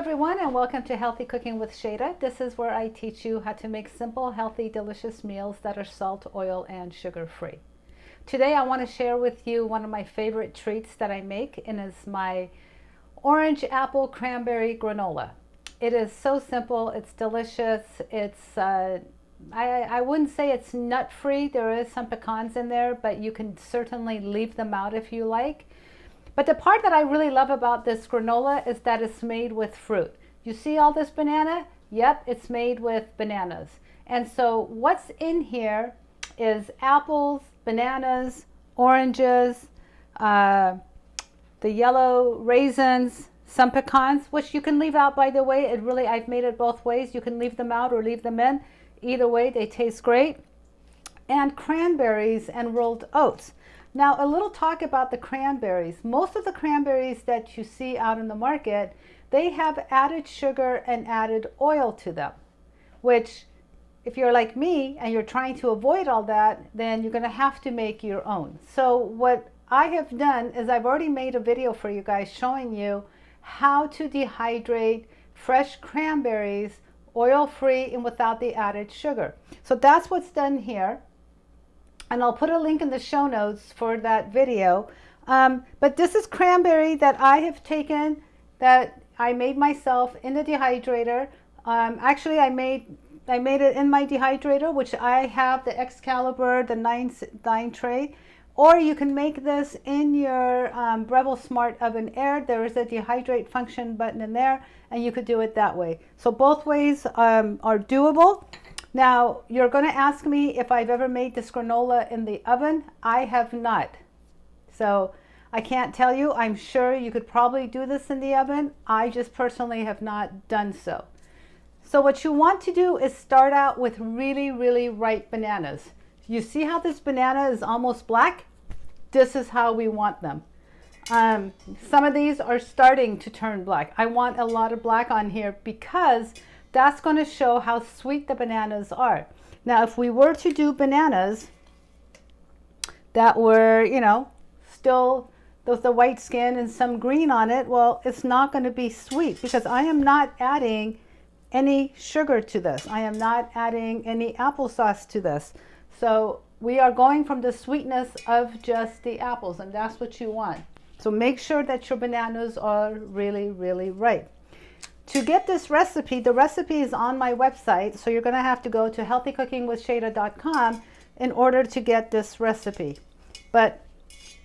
everyone, and welcome to Healthy Cooking with Shayda. This is where I teach you how to make simple, healthy, delicious meals that are salt, oil, and sugar-free. Today I want to share with you one of my favorite treats that I make, and it's my orange apple cranberry granola. It is so simple, it's delicious, it's I wouldn't say it's nut-free. There is some pecans in there, but you can certainly leave them out if you like. But the part that I really love about this granola is that it's made with fruit. You see all this banana? Yep, it's made with bananas. And so what's in here is apples, bananas, oranges, the yellow raisins, some pecans, which you can leave out, by the way. I've made it both ways. You can leave them out or leave them in. Either way, they taste great. And cranberries and rolled oats. Now, a little talk about the cranberries. Most of the cranberries that you see out in the market, they have added sugar and added oil to them, which if you're like me and you're trying to avoid all that, then you're going to have to make your own. So what I have done is I've already made a video for you guys showing you how to dehydrate fresh cranberries oil-free and without the added sugar. So that's what's done here. And I'll put a link in the show notes for that video. But this is cranberry that I have taken, that I made myself in the dehydrator. Actually, I made it in my dehydrator, which I have the EXCALIBUR, the 9 tray. Or you can make this in your Breville Smart Oven Air. There is a dehydrate function button in there, and you could do it that way. So both ways are doable. Now, you're going to ask me if I've ever made this granola in the oven. I have not. So I can't tell you. I'm sure you could probably do this in the oven. I just personally have not done so. So what you want to do is start out with really, really ripe bananas. You see how this banana is almost black? This is how we want them. Some of these are starting to turn black. I want a lot of black on here because that's going to show how sweet the bananas are. Now, if we were to do bananas that were, you know, still with the white skin and some green on it, well, it's not going to be sweet because I am not adding any sugar to this. I am not adding any applesauce to this. So we are going from the sweetness of just the apples, and that's what you want. So make sure that your bananas are really, really ripe. To get this recipe, the recipe is on my website, so you're going to have to go to healthycookingwithshayda.com in order to get this recipe. But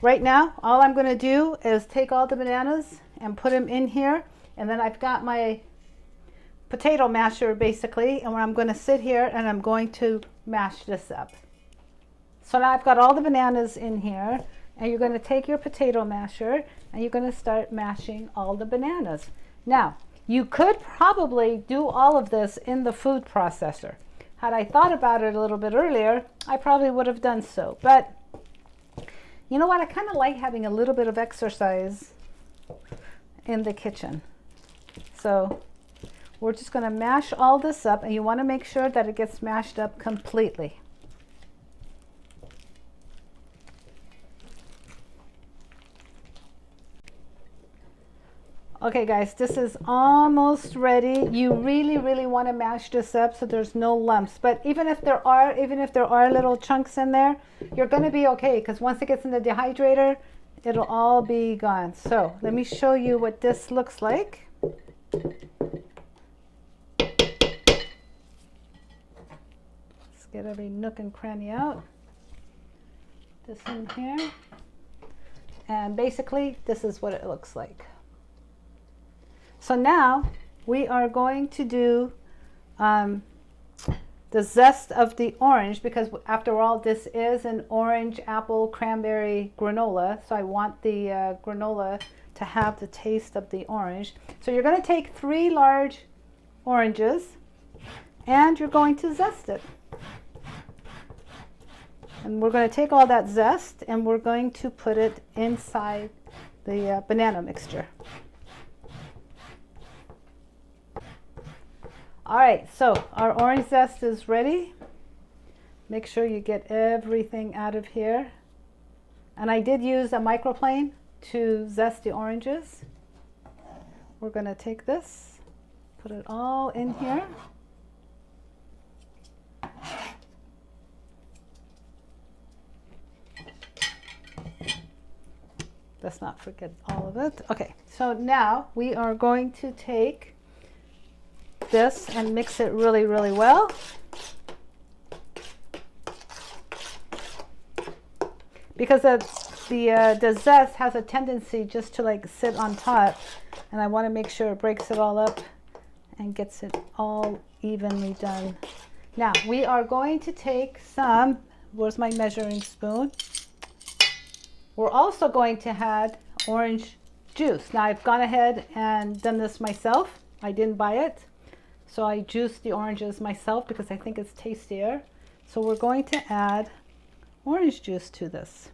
right now, all I'm going to do is take all the bananas and put them in here, and then I've got my potato masher basically, and I'm going to sit here and I'm going to mash this up. So now I've got all the bananas in here, and you're going to take your potato masher and you're going to start mashing all the bananas. Now, you could probably do all of this in the food processor. Had I thought about it a little bit earlier, I probably would have done so. But you know what? I kind of like having a little bit of exercise in the kitchen. So we're just going to mash all this up, and you want to make sure that it gets mashed up completely. Okay guys, this is almost ready. You really, really want to mash this up so there's no lumps. But even if there are little chunks in there, you're going to be okay, because once it gets in the dehydrator, it'll all be gone. So let me show you what this looks like. Let's get every nook and cranny out. This in here. And basically, this is what it looks like. So now we are going to do the zest of the orange, because after all, this is an orange apple cranberry granola. So I want the granola to have the taste of the orange. So you're going to take 3 large oranges and you're going to zest it. And we're going to take all that zest and we're going to put it inside the banana mixture. All right, so our orange zest is ready. Make sure you get everything out of here. And I did use a microplane to zest the oranges. We're going to take this put it all in here. Let's not forget all of it. Okay, so now we are going to take this and mix it really, really well. Because the zest has a tendency just to like sit on top, and I want to make sure it breaks it all up and gets it all evenly done. Now we are going to take some, where's my measuring spoon? We're also going to add orange juice. Now I've gone ahead and done this myself. I didn't buy it. So I juiced the oranges myself because I think it's tastier. So we're going to add orange juice to this.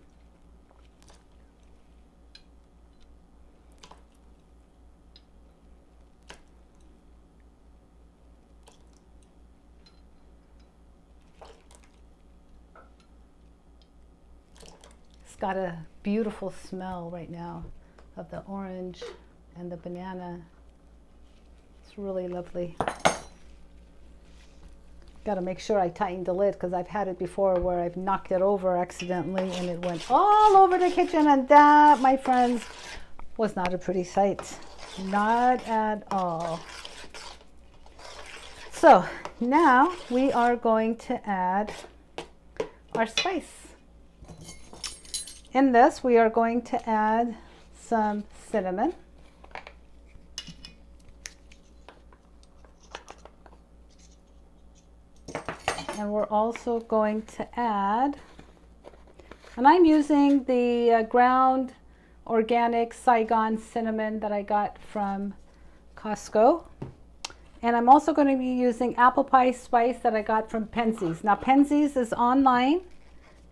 It's got a beautiful smell right now of the orange and the banana. It's really lovely. Got to make sure I tighten the lid because I've had it before where I've knocked it over accidentally and it went all over the kitchen, and that, my friends, was not a pretty sight. Not at all. So now we are going to add our spice. In this, we are going to add some cinnamon. And we're also going to add, and I'm using the ground organic Saigon cinnamon that I got from Costco. And I'm also going to be using apple pie spice that I got from PENZEYS. Now PENZEYS is online,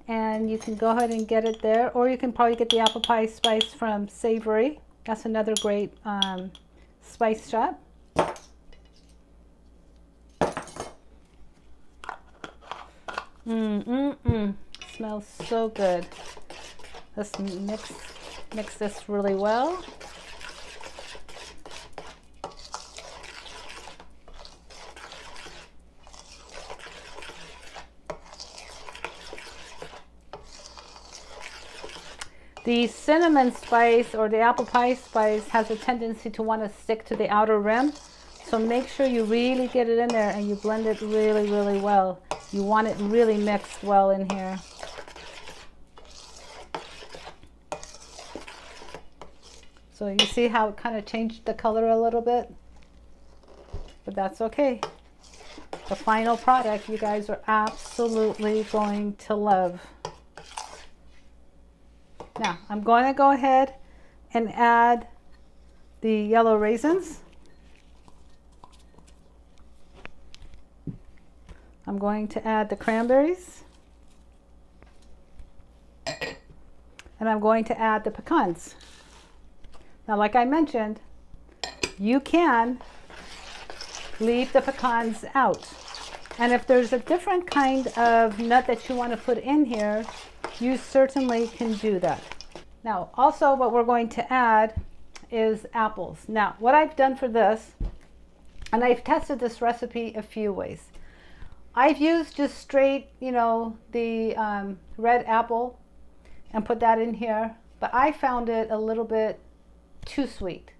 and you can go ahead and get it there, or you can probably get the apple pie spice from Savory. That's another great spice shop. Smells so good. Let's mix this really well. The cinnamon spice or the apple pie spice has a tendency to want to stick to the outer rim. So make sure you really get it in there and you blend it really, really well. You want it really mixed well in here. So you see how it kind of changed the color a little bit? But that's okay. The final product you guys are absolutely going to love. Now I'm going to go ahead and add the yellow raisins. I'm going to add the cranberries, and I'm going to add the pecans. Now, like I mentioned, you can leave the pecans out. And if there's a different kind of nut that you want to put in here, you certainly can do that. Now, also what we're going to add is apples. Now, what I've done for this, and I've tested this recipe a few ways. I've used just straight, the red apple and put that in here, but I found it a little bit too sweet.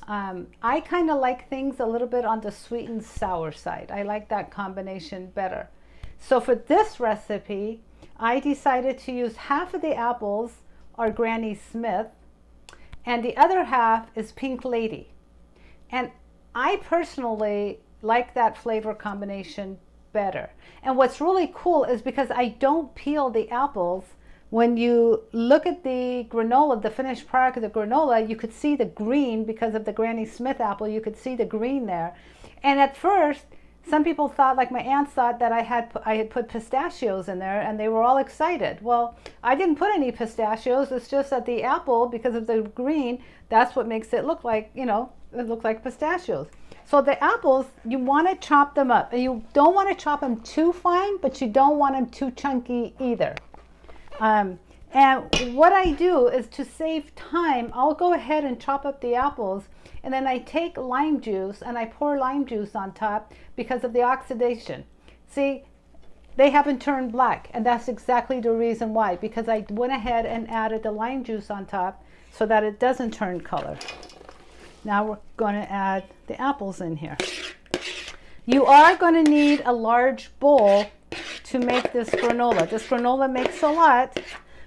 I kind of like things a little bit on the sweet and sour side. I like that combination better. So for this recipe, I decided to use half of the apples are Granny Smith, and the other half is Pink Lady. And I personally like that flavor combination better. And what's really cool is because I don't peel the apples, when you look at the granola, the finished product of the granola, you could see the green because of the Granny Smith apple. You could see the green there. And at first, some people thought, like my aunt thought, that I had put pistachios in there, and they were all excited. Well, I didn't put any pistachios. It's just that the apple, because of the green, that's what makes it look like, it looks like pistachios. So the apples, you want to chop them up. And you don't want to chop them too fine, but you don't want them too chunky either. And what I do is, to save time, I'll go ahead and chop up the apples, and then I take lime juice and I pour lime juice on top because of the oxidation. See, they haven't turned black, and that's exactly the reason why, because I went ahead and added the lime juice on top so that it doesn't turn color. Now we're going to add the apples in here. You are going to need a large bowl to make this granola. This granola makes a lot,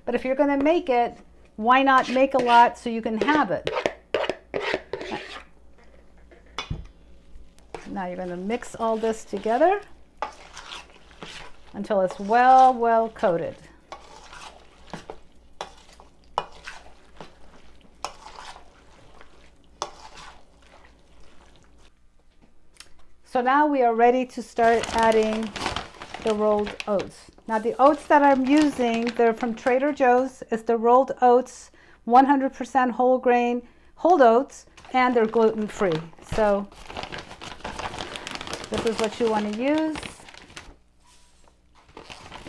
but if you're going to make it, why not make a lot so you can have it? Now you're going to mix all this together until it's well coated. So now we are ready to start adding the rolled oats. Now the oats that I'm using, they're from Trader Joe's. It's the rolled oats, 100% whole grain, whole oats, and they're gluten free. So this is what you want to use.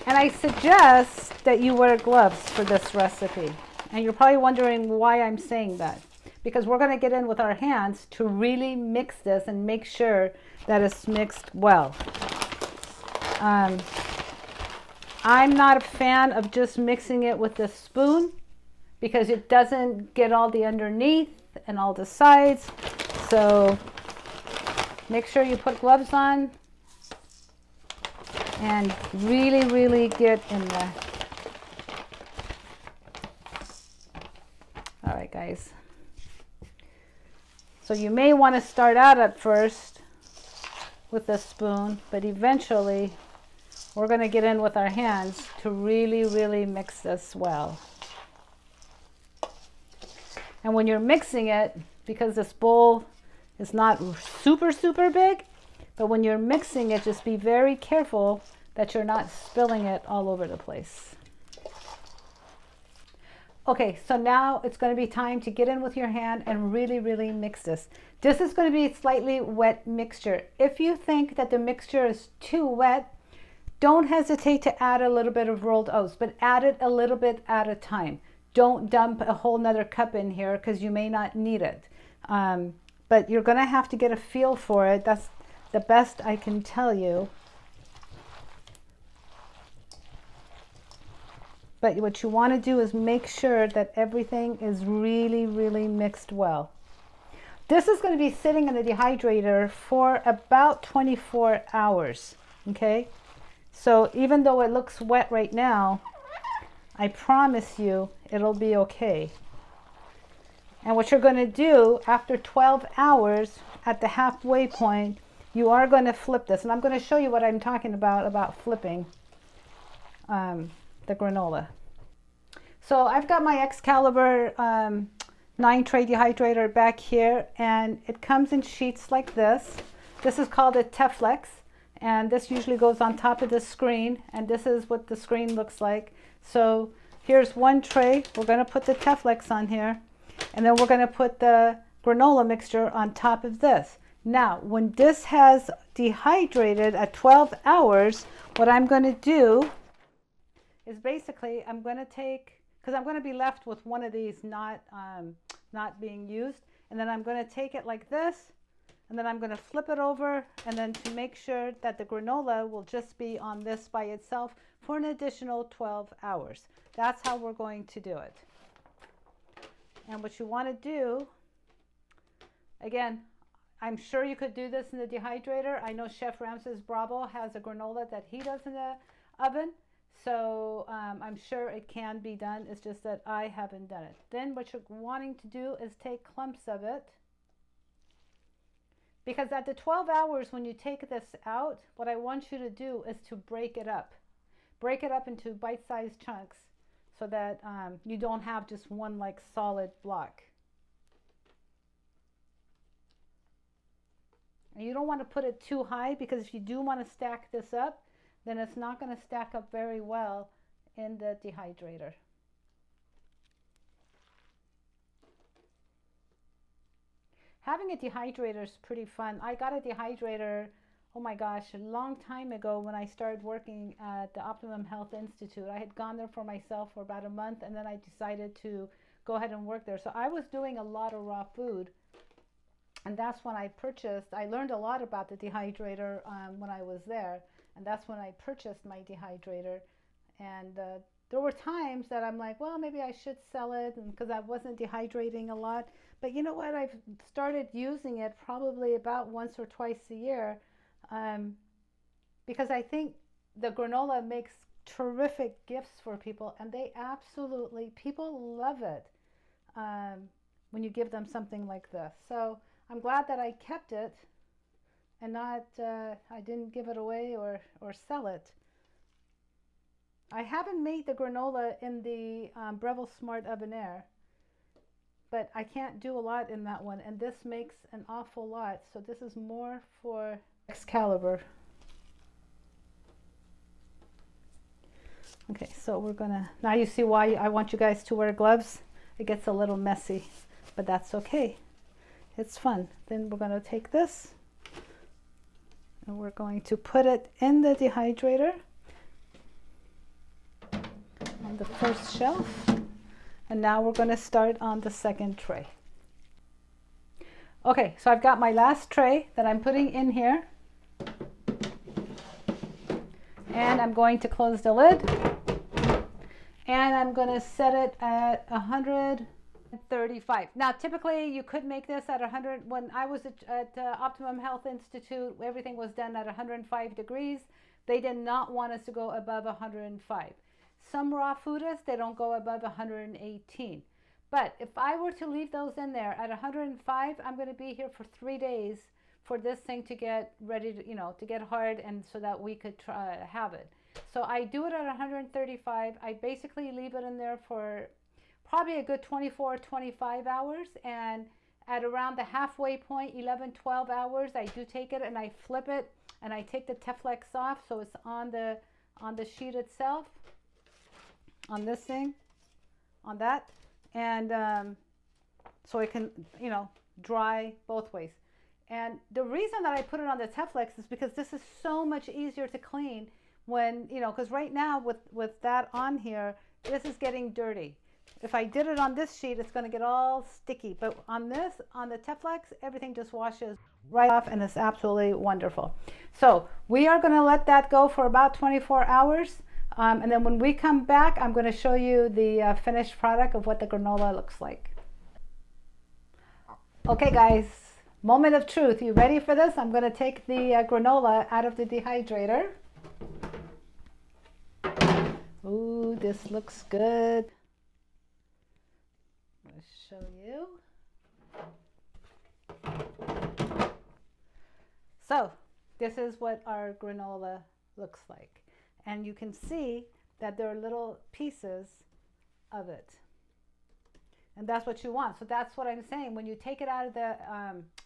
And I suggest that you wear gloves for this recipe. And you're probably wondering why I'm saying that. Because we're going to get in with our hands to really mix this and make sure that it's mixed well. I'm not a fan of just mixing it with a spoon because it doesn't get all the underneath and all the sides. So make sure you put gloves on and really get in there. All right, guys. So you may want to start out at first with a spoon, but eventually we're going to get in with our hands to really mix this well. And when you're mixing it, because this bowl is not super big, but when you're mixing it, just be very careful that you're not spilling it all over the place. Okay, so now it's going to be time to get in with your hand and really mix this. This is going to be a slightly wet mixture. If you think that the mixture is too wet, don't hesitate to add a little bit of rolled oats, but add it a little bit at a time. Don't dump a whole nother cup in here because you may not need it. But you're going to have to get a feel for it. That's the best I can tell you. But what you want to do is make sure that everything is really mixed well. This is going to be sitting in the dehydrator for about 24 hours, okay? So even though it looks wet right now, I promise you it'll be okay. And what you're going to do after 12 hours at the halfway point, you are going to flip this. And I'm going to show you what I'm talking about flipping the granola. So I've got my EXCALIBUR 9-tray dehydrator back here, and it comes in sheets like this. This is called a Teflex, and this usually goes on top of the screen, and this is what the screen looks like. So here's one tray. We're going to put the Teflex on here, and then we're going to put the granola mixture on top of this. Now, when this has dehydrated at 12 hours, what I'm going to do is basically I'm going to take, because I'm going to be left with one of these not being used, and then I'm going to take it like this, and then I'm going to flip it over, and then to make sure that the granola will just be on this by itself for an additional 12 hours. That's how we're going to do it. And what you want to do, again, I'm sure you could do this in the dehydrator. I know Chef Ramses Bravo has a granola that he does in the oven. So I'm sure it can be done. It's just that I haven't done it. Then what you're wanting to do is take clumps of it. Because at the 12 hours when you take this out, what I want you to do is to break it up. Break it up into bite-sized chunks so that you don't have just one like solid block. And you don't want to put it too high, because if you do want to stack this up, then it's not going to stack up very well in the dehydrator. Having a dehydrator is pretty fun. I got a dehydrator oh my gosh, a long time ago when I started working at the Optimum Health Institute. I had gone there for myself for about a month, and then I decided to go ahead and work there. So I was doing a lot of raw food, and that's when I purchased, I learned a lot about the dehydrator when I was there, and that's when I purchased my dehydrator. And there were times that I'm like, well, maybe I should sell it, because I wasn't dehydrating a lot. But you know what? I've started using it probably about once or twice a year, because I think the granola makes terrific gifts for people, and they absolutely, people love it when you give them something like this. So I'm glad that I kept it and not, I didn't give it away or sell it. I haven't made the granola in the Breville Smart Oven Air, but I can't do a lot in that one, and this makes an awful lot. So this is more for EXCALIBUR. Okay, so we're gonna, now you see why I want you guys to wear gloves. It gets a little messy, but that's okay. It's fun. Then we're gonna take this and we're going to put it in the dehydrator on the first shelf. And now we're gonna start on the second tray. Okay, so I've got my last tray that I'm putting in here. And I'm going to close the lid. And I'm going to set it at 135. Now, typically you could make this at 100. When I was at Optimum Health Institute, everything was done at 105 degrees. They did not want us to go above 105. Some raw foodists, they don't go above 118. But if I were to leave those in there at 105, I'm going to be here for 3 days for this thing to get ready to, to get hard, and so that we could have it. So I do it at 135. I basically leave it in there for probably a good 24, 25 hours. And at around the halfway point, 11, 12 hours, I do take it and I flip it and I take the Teflex off. So it's on the sheet itself, on this thing, on that. And so it can, dry both ways. And the reason that I put it on the Teflex is because this is so much easier to clean when, because right now with that on here, this is getting dirty. If I did it on this sheet, it's going to get all sticky. But on this, on the Teflex, everything just washes right off, and it's absolutely wonderful. So we are going to let that go for about 24 hours. And then when we come back, I'm going to show you the finished product of what the granola looks like. Okay, guys. Moment of truth. You ready for this? I'm going to take the granola out of the dehydrator. Ooh, this looks good. I'll show you. So, this is what our granola looks like. And you can see that there are little pieces of it. And that's what you want. So that's what I'm saying. When you take it out of the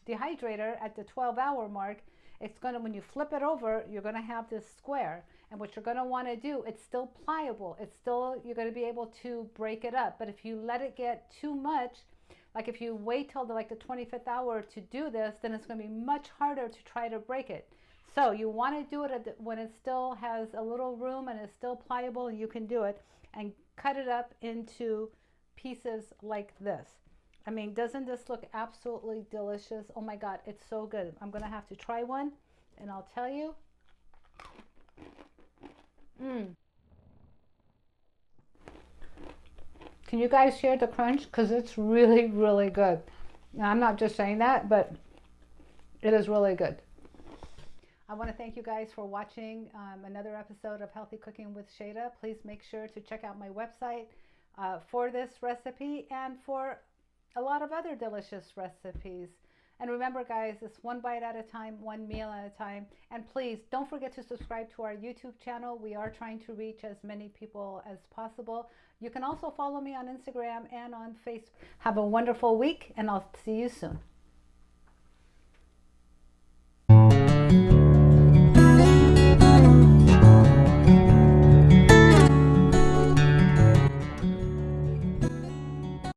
dehydrator at the 12-hour mark, it's going to, when you flip it over, you're going to have this square. And what you're going to want to do, it's still pliable. It's still, you're going to be able to break it up. But if you let it get too much, like if you wait till the 25th hour to do this, then it's going to be much harder to try to break it. So you want to do it when it still has a little room and it's still pliable, and you can do it, and cut it up into pieces like this. I mean, doesn't this look absolutely delicious? Oh my God, it's so good. I'm gonna have to try one and I'll tell you. Can you guys hear the crunch? Because it's really, really good. Now, I'm not just saying that, but it is really good. I want to thank you guys for watching another episode of Healthy Cooking with Shayda. Please make sure to check out my website for this recipe and for a lot of other delicious recipes. And remember, guys, it's one bite at a time, one meal at a time. And please don't forget to subscribe to our YouTube channel. We are trying to reach as many people as possible. You can also follow me on Instagram and on Facebook. Have a wonderful week, and I'll see you soon.